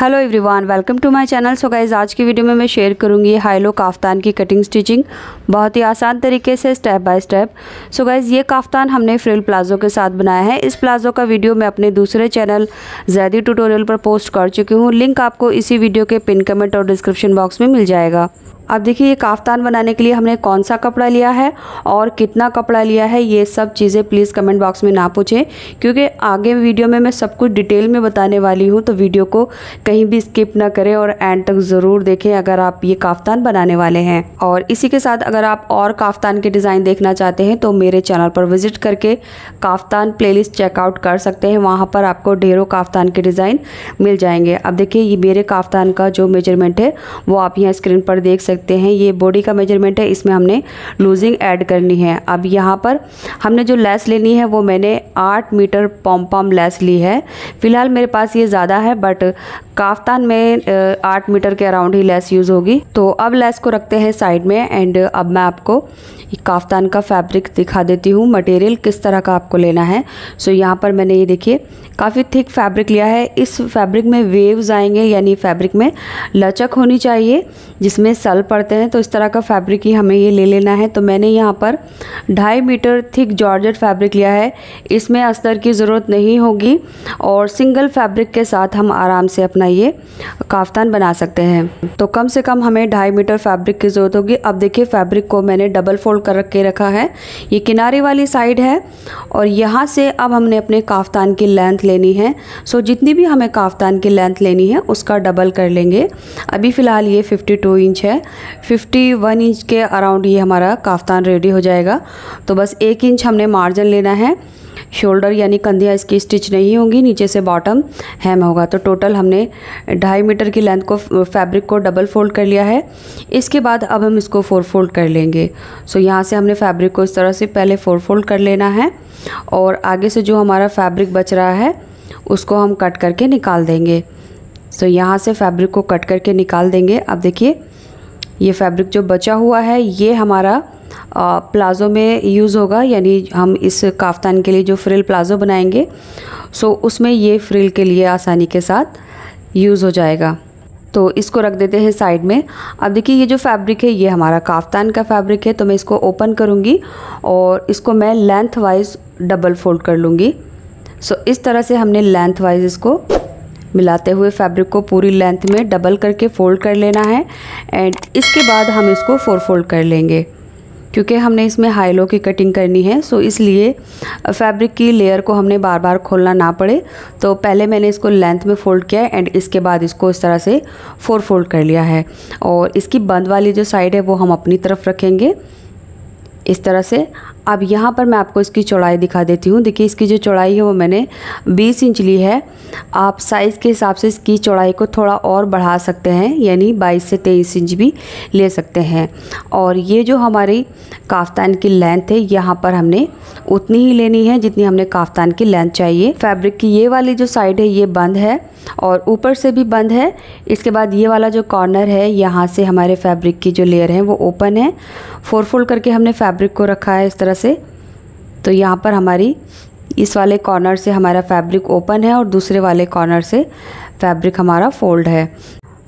Hello everyone, welcome to my channel. So guys, आज की video में मैं शेयर करूंगी हाई लो काफ्तान की कटिंग स्टिचिंग बहुत ही आसान तरीके से step by step. So guys, ये काफ्तान हमने फ्रिल प्लाजो के साथ बनाया है। इस प्लाजो का वीडियो मैं अपने दूसरे चैनल ज़ैदी ट्यूटोरियल पर पोस्ट कर चुकी हूँ। लिंक आपको इसी वीडियो के पिन कमेंट और डिस्क्रिप्शन बॉक्स में मिल जाएगा। अब देखिए, ये काफ्तान बनाने के लिए हमने कौन सा कपड़ा लिया है और कितना कपड़ा लिया है, ये सब चीज़ें प्लीज़ कमेंट बॉक्स में ना पूछें, क्योंकि आगे वीडियो में मैं सब कुछ डिटेल में बताने वाली हूँ। तो वीडियो को कहीं भी स्किप ना करें और एंड तक ज़रूर देखें अगर आप ये काफ्तान बनाने वाले हैं। और इसी के साथ अगर आप और काफ्तान के डिज़ाइन देखना चाहते हैं तो मेरे चैनल पर विजिट करके काफ्तान प्लेलिस्ट चेकआउट कर सकते हैं। वहाँ पर आपको ढेरों काफ्तान के डिज़ाइन मिल जाएंगे। अब देखिए, ये मेरे काफ्तान का जो मेजरमेंट है वो आप यहाँ स्क्रीन पर देख सकते हैं। ये बॉडी का मेजरमेंट है, इसमें हमने लूजिंग ऐड करनी है। अब यहाँ पर हमने जो लेस लेनी है वो मैंने 8 मीटर पॉम लेस ली है। फिलहाल मेरे पास ये ज़्यादा है, बट काफ्तान में 8 मीटर के अराउंड ही लेस यूज़ होगी। तो अब लेस को रखते हैं साइड में। एंड अब मैं आपको काफ्तान का फैब्रिक दिखा देती हूँ, मटेरियल किस तरह का आपको लेना है। सो यहाँ पर मैंने ये देखिए काफ़ी थिक फैब्रिक लिया है। इस फैब्रिक में वेव्स आएंगे, यानी फैब्रिक में लचक होनी चाहिए जिसमें सल पड़ते हैं। तो इस तरह का फैब्रिक ही हमें ये ले लेना है। तो मैंने यहाँ पर 2.5 मीटर थिक जॉर्जेट फैब्रिक लिया है। इसमें अस्तर की ज़रूरत नहीं होगी और सिंगल फैब्रिक के साथ हम आराम से अपना ये काफ्तान बना सकते हैं। तो कम से कम हमें 2.5 मीटर फैब्रिक की ज़रूरत होगी। अब देखिए, फैब्रिक को मैंने डबल फोल्ड कर के रखा है। ये किनारे वाली साइड है और यहाँ से अब हमने अपने काफ्तान की लेंथ लेनी है। सो जितनी भी हमें काफ्तान की लेंथ लेनी है उसका डबल कर लेंगे। अभी फ़िलहाल ये 52 इंच है। 51 इंच के अराउंड ये हमारा काफ्तान रेडी हो जाएगा। तो बस 1 इंच हमने मार्जिन लेना है। शोल्डर यानी कंधियाँ इसकी स्टिच नहीं होंगी, नीचे से बॉटम हेम होगा। तो टोटल हमने 2.5 मीटर की लेंथ को फैब्रिक को डबल फोल्ड कर लिया है। इसके बाद अब हम इसको 4 फोल्ड कर लेंगे। सो यहाँ से हमने फैब्रिक को इस तरह से पहले 4 फोल्ड कर लेना है और आगे से जो हमारा फैब्रिक बच रहा है उसको हम कट करके निकाल देंगे। सो यहाँ से फैब्रिक को कट करके निकाल देंगे। अब देखिए, ये फैब्रिक जो बचा हुआ है ये हमारा प्लाज़ो में यूज़ होगा, यानी हम इस काफ्तान के लिए जो फ्रिल प्लाज़ो बनाएंगे सो उसमें ये फ्रिल के लिए आसानी के साथ यूज़ हो जाएगा। तो इसको रख देते हैं साइड में। अब देखिए, ये जो फैब्रिक है ये हमारा काफ्तान का फैब्रिक है। तो मैं इसको ओपन करूँगी और इसको मैं लेंथ वाइज डबल फोल्ड कर लूँगी। सो इस तरह से हमने लेंथ वाइज इसको मिलाते हुए फैब्रिक को पूरी लेंथ में डबल करके फोल्ड कर लेना है। एंड इसके बाद हम इसको 4 फोल्ड कर लेंगे, क्योंकि हमने इसमें हाई लो की कटिंग करनी है। सो इसलिए फैब्रिक की लेयर को हमने बार बार खोलना ना पड़े। तो पहले मैंने इसको लेंथ में फ़ोल्ड किया है एंड इसके बाद इसको इस तरह से 4 फोल्ड कर लिया है। और इसकी बंद वाली जो साइड है वो हम अपनी तरफ रखेंगे इस तरह से। अब यहाँ पर मैं आपको इसकी चौड़ाई दिखा देती हूँ। देखिए, इसकी जो चौड़ाई है वो मैंने 20 इंच ली है। आप साइज़ के हिसाब से इसकी चौड़ाई को थोड़ा और बढ़ा सकते हैं, यानी 22 से 23 इंच भी ले सकते हैं। और ये जो हमारी काफ्तान की लेंथ है यहाँ पर हमने उतनी ही लेनी है जितनी हमने काफ्तान की लेंथ चाहिए। फैब्रिक की ये वाली जो साइड है ये बंद है और ऊपर से भी बंद है। इसके बाद ये वाला जो कॉर्नर है यहाँ से हमारे फैब्रिक की जो लेयर है वो ओपन है। 4 फोल्ड करके हमने फैब्रिक को रखा है इस तरह से। तो यहाँ पर हमारी इस वाले कॉर्नर से हमारा फैब्रिक ओपन है और दूसरे वाले कॉर्नर से फैब्रिक हमारा फोल्ड है।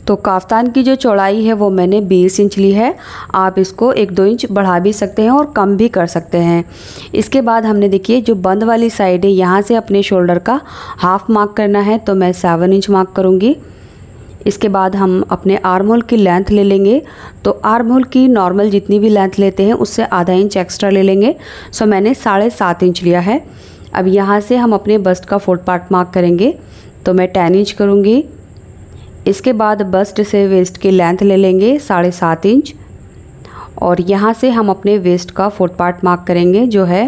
तो काफ्तान की जो चौड़ाई है वो मैंने 20 इंच ली है। आप इसको 1-2 इंच बढ़ा भी सकते हैं और कम भी कर सकते हैं। इसके बाद हमने देखिए जो बंद वाली साइड है यहाँ से अपने शोल्डर का हाफ मार्क करना है। तो मैं 7 इंच मार्क करूँगी। इसके बाद हम अपने आर्म होल की लेंथ ले लेंगे। तो आर्म होल की नॉर्मल जितनी भी लेंथ लेते हैं उससे आधा इंच एक्स्ट्रा ले लेंगे। सो मैंने 7.5 इंच लिया है। अब यहाँ से हम अपने बस्ट का 4th पार्ट मार्क करेंगे। तो मैं 10 इंच करूँगी। इसके बाद बस्ट से वेस्ट की लेंथ ले लेंगे 7.5 इंच और यहाँ से हम अपने वेस्ट का 4th पार्ट मार्क करेंगे जो है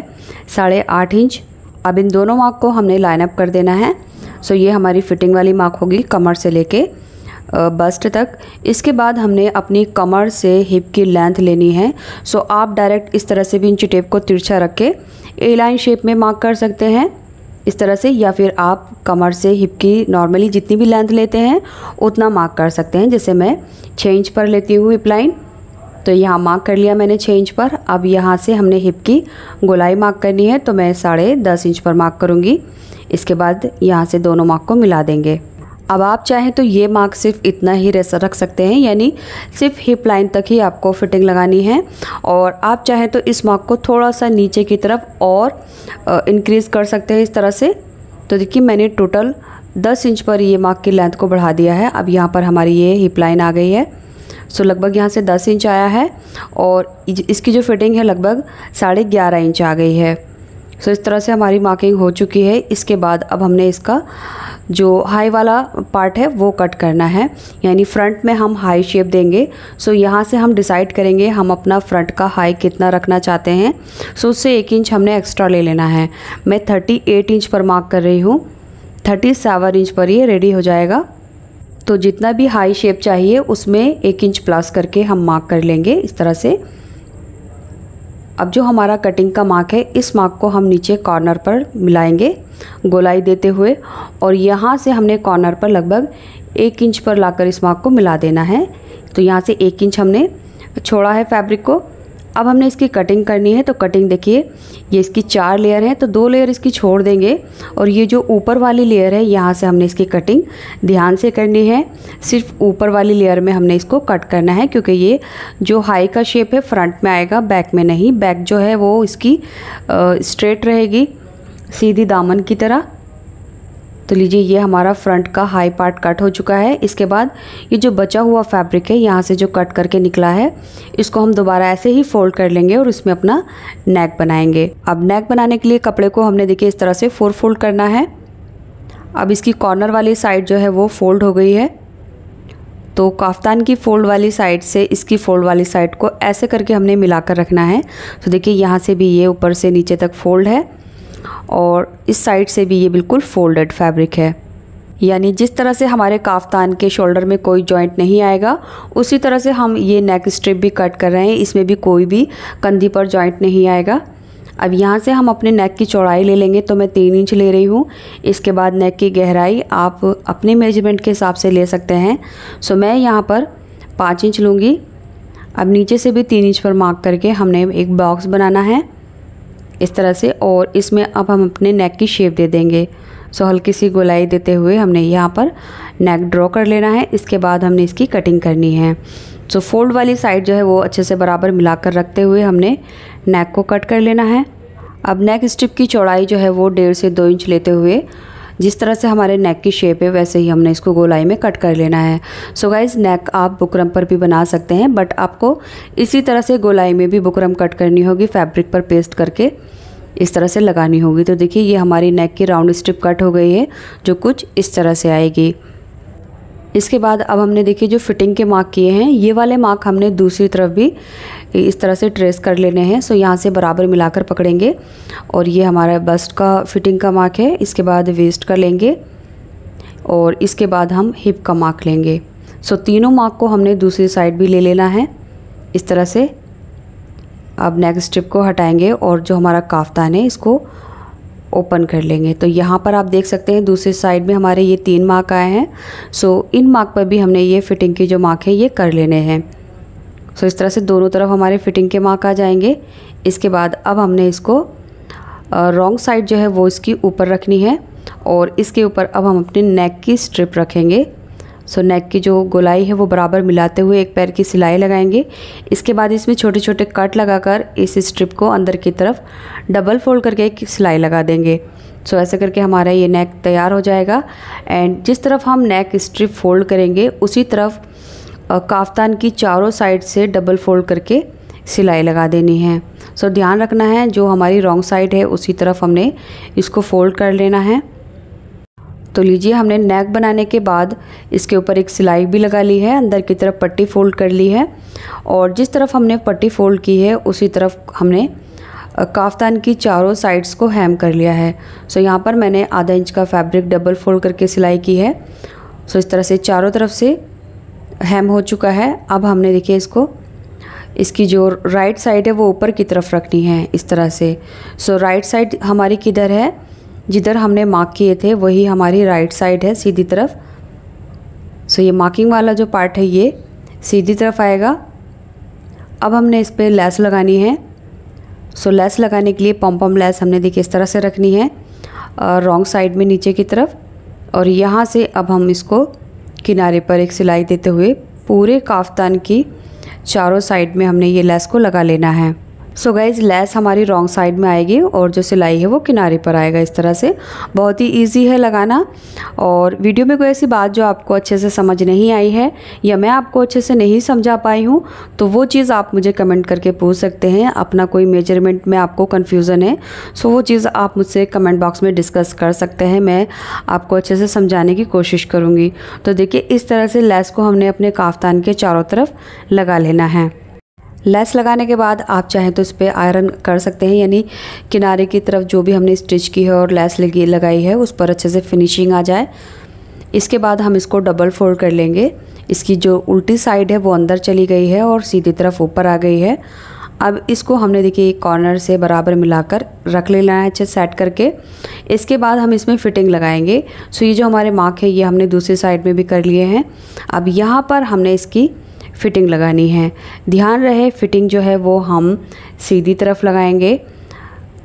8.5 इंच। अब इन दोनों मार्क को हमने लाइन अप कर देना है। सो ये हमारी फिटिंग वाली मार्क होगी कमर से लेके बस्ट तक। इसके बाद हमने अपनी कमर से हिप की लेंथ लेनी है। सो आप डायरेक्ट इस तरह से भी इंची टेप को तिरछा रख के ए लाइन शेप में मार्क कर सकते हैं इस तरह से, या फिर आप कमर से हिप की नॉर्मली जितनी भी लेंथ लेते हैं उतना मार्क कर सकते हैं। जैसे मैं 6 इंच पर लेती हूँ हिप लाइन। तो यहाँ मार्क कर लिया मैंने 6 इंच पर। अब यहाँ से हमने हिप की गोलाई मार्क करनी है। तो मैं 10.5 इंच पर मार्क करूँगी। इसके बाद यहाँ से दोनों मार्क को मिला देंगे। अब आप चाहें तो ये मार्क सिर्फ इतना ही रख सकते हैं, यानी सिर्फ हिप लाइन तक ही आपको फिटिंग लगानी है। और आप चाहें तो इस मार्क को थोड़ा सा नीचे की तरफ और इंक्रीज़ कर सकते हैं इस तरह से। तो देखिए मैंने टोटल 10 इंच पर ये मार्क की लेंथ को बढ़ा दिया है। अब यहाँ पर हमारी ये हिप लाइन आ गई है। सो लगभग यहाँ से 10 इंच आया है और इसकी जो फिटिंग है लगभग 11.5 इंच आ गई है। सो इस तरह से हमारी मार्किंग हो चुकी है। इसके बाद अब हमने इसका जो हाई वाला पार्ट है वो कट करना है, यानी फ्रंट में हम हाई शेप देंगे। सो यहाँ से हम डिसाइड करेंगे हम अपना फ्रंट का हाई कितना रखना चाहते हैं। सो उससे 1 इंच हमने एक्स्ट्रा ले लेना है। मैं 38 इंच पर मार्क कर रही हूँ, 37 इंच पर ये रेडी हो जाएगा। तो जितना भी हाई शेप चाहिए उसमें 1 इंच प्लस करके हम मार्क कर लेंगे इस तरह से। अब जो हमारा कटिंग का मार्क है, इस मार्क को हम नीचे कॉर्नर पर मिलाएंगे गोलाई देते हुए, और यहाँ से हमने कॉर्नर पर लगभग 1 इंच पर लाकर इस मार्क को मिला देना है। तो यहाँ से 1 इंच हमने छोड़ा है फैब्रिक को। अब हमने इसकी कटिंग करनी है। तो कटिंग देखिए, ये इसकी 4 लेयर है तो 2 लेयर इसकी छोड़ देंगे, और ये जो ऊपर वाली लेयर है यहाँ से हमने इसकी कटिंग ध्यान से करनी है। सिर्फ ऊपर वाली लेयर में हमने इसको कट करना है, क्योंकि ये जो हाई का शेप है फ्रंट में आएगा, बैक में नहीं। बैक जो है वो इसकी स्ट्रेट रहेगी, सीधी दामन की तरह। तो लीजिए ये हमारा फ्रंट का हाई पार्ट कट हो चुका है। इसके बाद ये जो बचा हुआ फैब्रिक है यहाँ से जो कट करके निकला है, इसको हम दोबारा ऐसे ही फोल्ड कर लेंगे और इसमें अपना नेक बनाएंगे। अब नेक बनाने के लिए कपड़े को हमने देखिए इस तरह से 4 फोल्ड करना है। अब इसकी कॉर्नर वाली साइड जो है वो फोल्ड हो गई है। तो काफ्तान की फोल्ड वाली साइड से इसकी फोल्ड वाली साइड को ऐसे करके हमने मिलाकर रखना है। तो देखिए यहाँ से भी ये ऊपर से नीचे तक फोल्ड है और इस साइड से भी ये बिल्कुल फोल्डेड फैब्रिक है। यानी जिस तरह से हमारे काफ्तान के शोल्डर में कोई जॉइंट नहीं आएगा, उसी तरह से हम ये नेक स्ट्रिप भी कट कर रहे हैं। इसमें भी कोई भी कंधी पर जॉइंट नहीं आएगा। अब यहाँ से हम अपने नेक की चौड़ाई ले लेंगे। तो मैं 3 इंच ले रही हूँ। इसके बाद नेक की गहराई आप अपने मेजरमेंट के हिसाब से ले सकते हैं। सो मैं यहाँ पर 5 इंच लूँगी। अब नीचे से भी 3 इंच पर मार्क करके हमने एक बॉक्स बनाना है इस तरह से, और इसमें अब हम अपने नेक की शेप दे देंगे। सो हल्की सी गोलाई देते हुए हमने यहाँ पर नेक ड्रॉ कर लेना है। इसके बाद हमने इसकी कटिंग करनी है। सो फोल्ड वाली साइड जो है वो अच्छे से बराबर मिलाकर रखते हुए हमने नेक को कट कर लेना है। अब नेक स्ट्रिप की चौड़ाई जो है वो 1.5 से 2 इंच लेते हुए, जिस तरह से हमारे नेक की शेप है वैसे ही हमने इसको गोलाई में कट कर लेना है। सो गाइज़ नेक आप बुकरम पर भी बना सकते हैं, बट आपको इसी तरह से गोलाई में भी बुकरम कट करनी होगी। फैब्रिक पर पेस्ट करके इस तरह से लगानी होगी। तो देखिए ये हमारी नेक की राउंड स्ट्रिप कट हो गई है, जो कुछ इस तरह से आएगी। इसके बाद अब हमने देखिए जो फिटिंग के मार्क किए हैं, ये वाले मार्क हमने दूसरी तरफ भी इस तरह से ट्रेस कर लेने हैं। सो यहाँ से बराबर मिलाकर पकड़ेंगे, और ये हमारा बस्ट का फिटिंग का मार्क है। इसके बाद वेस्ट का लेंगे और इसके बाद हम हिप का मार्क लेंगे। सो तीनों मार्क को हमने दूसरी साइड भी ले लेना है इस तरह से। अब नेक स्ट्रिप को हटाएंगे और जो हमारा काफ्तान है इसको ओपन कर लेंगे। तो यहाँ पर आप देख सकते हैं दूसरी साइड में हमारे ये 3 मार्क आए हैं। सो इन मार्क पर भी हमने ये फिटिंग की जो मार्क है ये कर लेने हैं। सो इस तरह से दोनों तरफ हमारे फिटिंग के मार्क आ जाएंगे। इसके बाद अब हमने इसको रॉन्ग साइड जो है वो इसकी ऊपर रखनी है, और इसके ऊपर अब हम अपने नेक की स्ट्रिप रखेंगे। सो नेक की जो गोलाई है वो बराबर मिलाते हुए एक पैर की सिलाई लगाएंगे। इसके बाद इसमें छोटे छोटे कट लगाकर इस स्ट्रिप को अंदर की तरफ डबल फोल्ड करके एक सिलाई लगा देंगे। सो ऐसे करके हमारा ये नेक तैयार हो जाएगा। एंड जिस तरफ हम नेक स्ट्रिप फोल्ड करेंगे उसी तरफ काफ्तान की चारों साइड से डबल फोल्ड करके सिलाई लगा देनी है। सो ध्यान रखना है जो हमारी रॉन्ग साइड है उसी तरफ हमने इसको फोल्ड कर लेना है। तो लीजिए हमने नेक बनाने के बाद इसके ऊपर एक सिलाई भी लगा ली है, अंदर की तरफ पट्टी फोल्ड कर ली है, और जिस तरफ हमने पट्टी फोल्ड की है उसी तरफ हमने काफ्तान की चारों साइड्स को हैम कर लिया है। सो यहाँ पर मैंने आधा इंच का फैब्रिक डबल फोल्ड करके सिलाई की है। सो इस तरह से चारों तरफ से हैम हो चुका है। अब हमने देखिए इसकी जो राइट साइड है वो ऊपर की तरफ रखनी है इस तरह से। सो राइट साइड हमारी किधर है, जिधर हमने मार्क किए थे वही हमारी राइट साइड है सीधी तरफ। सो ये मार्किंग वाला जो पार्ट है ये सीधी तरफ आएगा। अब हमने इस पर लेस लगानी है। सो लेस लगाने के लिए पॉम पॉम लेस हमने देखिए इस तरह से रखनी है रॉन्ग साइड में नीचे की तरफ, और यहाँ से अब हम इसको किनारे पर एक सिलाई देते हुए पूरे काफ्तान की चारों साइड में हमने ये लेस को लगा लेना है। सो गाइज़ लेस हमारी रॉन्ग साइड में आएगी और जो सिलाई है वो किनारे पर आएगा इस तरह से। बहुत ही इजी है लगाना। और वीडियो में कोई ऐसी बात जो आपको अच्छे से समझ नहीं आई है या मैं आपको अच्छे से नहीं समझा पाई हूँ तो वो चीज़ आप मुझे कमेंट करके पूछ सकते हैं। अपना कोई मेजरमेंट में आपको कन्फ्यूज़न है सो वो चीज़ आप मुझसे कमेंट बॉक्स में डिस्कस कर सकते हैं। मैं आपको अच्छे से समझाने की कोशिश करूँगी। तो देखिए इस तरह से लेस को हमने अपने काफ्तान के चारों तरफ लगा लेना है। लेस लगाने के बाद आप चाहें तो इस पर आयरन कर सकते हैं, यानी किनारे की तरफ जो भी हमने स्टिच की है और लेस लगाई है उस पर अच्छे से फिनिशिंग आ जाए। इसके बाद हम इसको डबल फोल्ड कर लेंगे। इसकी जो उल्टी साइड है वो अंदर चली गई है और सीधी तरफ ऊपर आ गई है। अब इसको हमने देखिए कॉर्नर से बराबर मिलाकर रख लेना है अच्छे सेट करके। इसके बाद हम इसमें फ़िटिंग लगाएंगे। सो ये जो हमारे मार्क है ये हमने दूसरी साइड में भी कर लिए हैं। अब यहाँ पर हमने इसकी फ़िटिंग लगानी है। ध्यान रहे फ़िटिंग जो है वो हम सीधी तरफ लगाएंगे,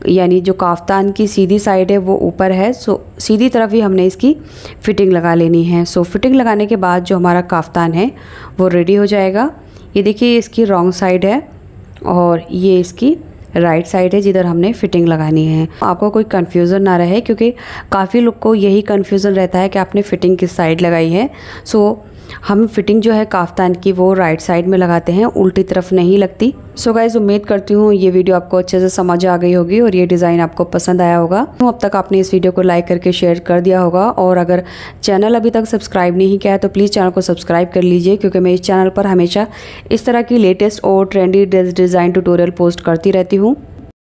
यानी जो काफ्तान की सीधी साइड है वो ऊपर है। सो सीधी तरफ ही हमने इसकी फ़िटिंग लगा लेनी है। सो फ़िटिंग लगाने के बाद जो हमारा काफ्तान है वो रेडी हो जाएगा। ये देखिए इसकी रॉन्ग साइड है और ये इसकी राइट साइड है जिधर हमने फ़िटिंग लगानी है। आपको कोई कन्फ्यूज़न ना रहे क्योंकि काफ़ी लोग को यही कन्फ्यूज़न रहता है कि आपने फ़िटिंग किस साइड लगाई है। सो हम फ़िटिंग जो है काफ्तान की वो राइट साइड में लगाते हैं, उल्टी तरफ नहीं लगती। सो गाइज़ उम्मीद करती हूँ ये वीडियो आपको अच्छे से समझ आ गई होगी और ये डिज़ाइन आपको पसंद आया होगा। तो अब तक आपने इस वीडियो को लाइक करके शेयर कर दिया होगा और अगर चैनल अभी तक सब्सक्राइब नहीं किया है तो प्लीज़ चैनल को सब्सक्राइब कर लीजिए, क्योंकि मैं इस चैनल पर हमेशा इस तरह की लेटेस्ट और trendy dress design tutorial post करती रहती हूँ।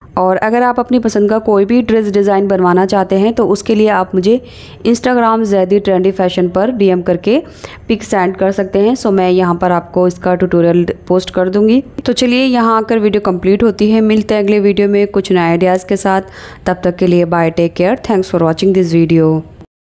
और अगर आप अपनी पसंद का कोई भी ड्रेस डिज़ाइन बनवाना चाहते हैं तो उसके लिए आप मुझे इंस्टाग्राम ज़ैदी ट्रेंडी फैशन पर डीएम करके पिक सेंड कर सकते हैं। सो मैं यहाँ पर आपको इसका ट्यूटोरियल पोस्ट कर दूँगी। तो चलिए यहाँ आकर वीडियो कंप्लीट होती है। मिलते हैं अगले वीडियो में कुछ नए आइडियाज़ के साथ। तब तक के लिए bye, take care, thanks for watching this video.